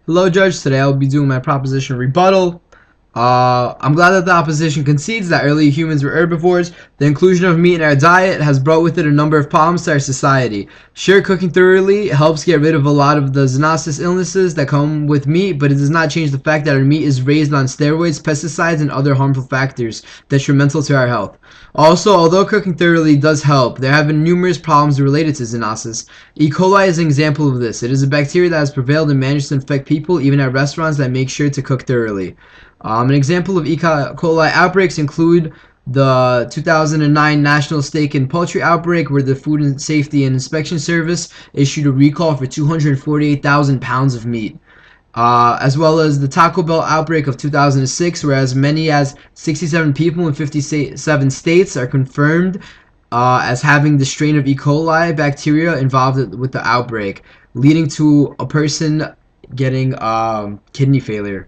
Hello, Judge. Today I'll be doing my proposition rebuttal. I'm glad that the opposition concedes that early humans were herbivores. The inclusion of meat in our diet has brought with it a number of problems to our society. Sure, cooking thoroughly helps get rid of a lot of the zoonosis illnesses that come with meat, but it does not change the fact that our meat is raised on steroids, pesticides, and other harmful factors detrimental to our health. Also, although cooking thoroughly does help, there have been numerous problems related to zoonosis. E. coli is an example of this. It is a bacteria that has prevailed and managed to infect people, even at restaurants that make sure to cook thoroughly. An example of E. coli outbreaks include the 2009 National Steak and Poultry outbreak, where the Food and Safety and Inspection Service issued a recall for 248,000 pounds of meat. As well as the Taco Bell outbreak of 2006, where as many as 67 people in 57 states are confirmed as having the strain of E. coli bacteria involved with the outbreak, leading to a person getting kidney failure.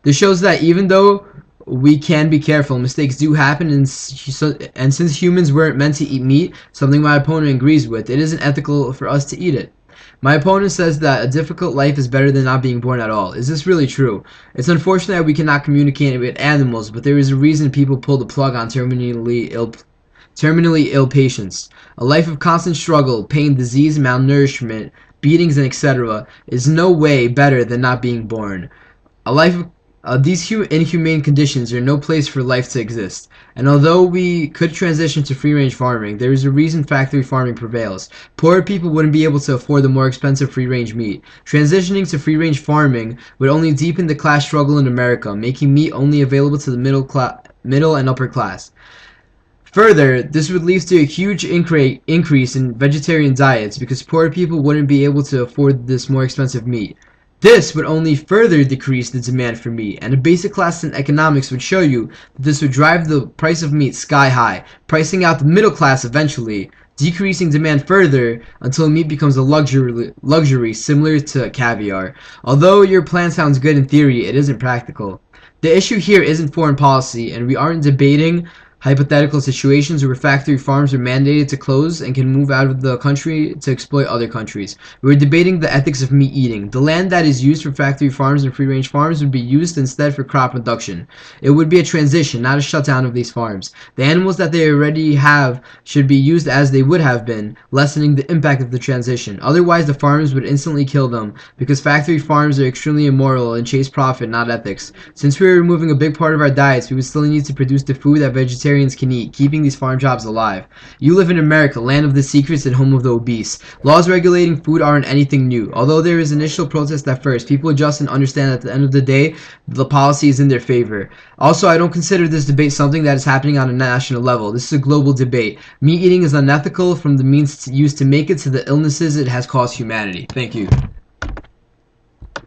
This shows that even though we can be careful, mistakes do happen, and since humans weren't meant to eat meat, something my opponent agrees with, it isn't ethical for us to eat it. My opponent says that a difficult life is better than not being born at all. Is this really true? It's unfortunate that we cannot communicate with animals, but there is a reason people pull the plug on terminally ill patients. A life of constant struggle, pain, disease, malnourishment, beatings, and etc. is no way better than not being born. A life of these inhumane conditions are no place for life to exist. And although we could transition to free-range farming, there is a reason factory farming prevails. Poorer people wouldn't be able to afford the more expensive free-range meat. Transitioning to free-range farming would only deepen the class struggle in America, making meat only available to the middle and upper class. Further, this would lead to a huge increase in vegetarian diets because poorer people wouldn't be able to afford this more expensive meat. This would only further decrease the demand for meat, and a basic class in economics would show you that this would drive the price of meat sky high, pricing out the middle class eventually, decreasing demand further until meat becomes a luxury similar to caviar. Although your plan sounds good in theory, it isn't practical. The issue here isn't foreign policy, and we aren't debating hypothetical situations where factory farms are mandated to close and can move out of the country to exploit other countries. We're debating the ethics of meat eating. The land that is used for factory farms and free-range farms would be used instead for crop production. It would be a transition, not a shutdown of these farms. The animals that they already have should be used as they would have been, lessening the impact of the transition. Otherwise, the farmers would instantly kill them, because factory farms are extremely immoral and chase profit, not ethics. Since we're removing a big part of our diets, we would still need to produce the food that vegetarians can eat, keeping these farm jobs alive. You live in America, land of the secrets and home of the obese. Laws regulating food aren't anything new. Although there is initial protest at first, people adjust and understand that at the end of the day, the policy is in their favor. Also, I don't consider this debate something that is happening on a national level. This is a global debate. Meat eating is unethical from the means used to make it to the illnesses it has caused humanity. Thank you.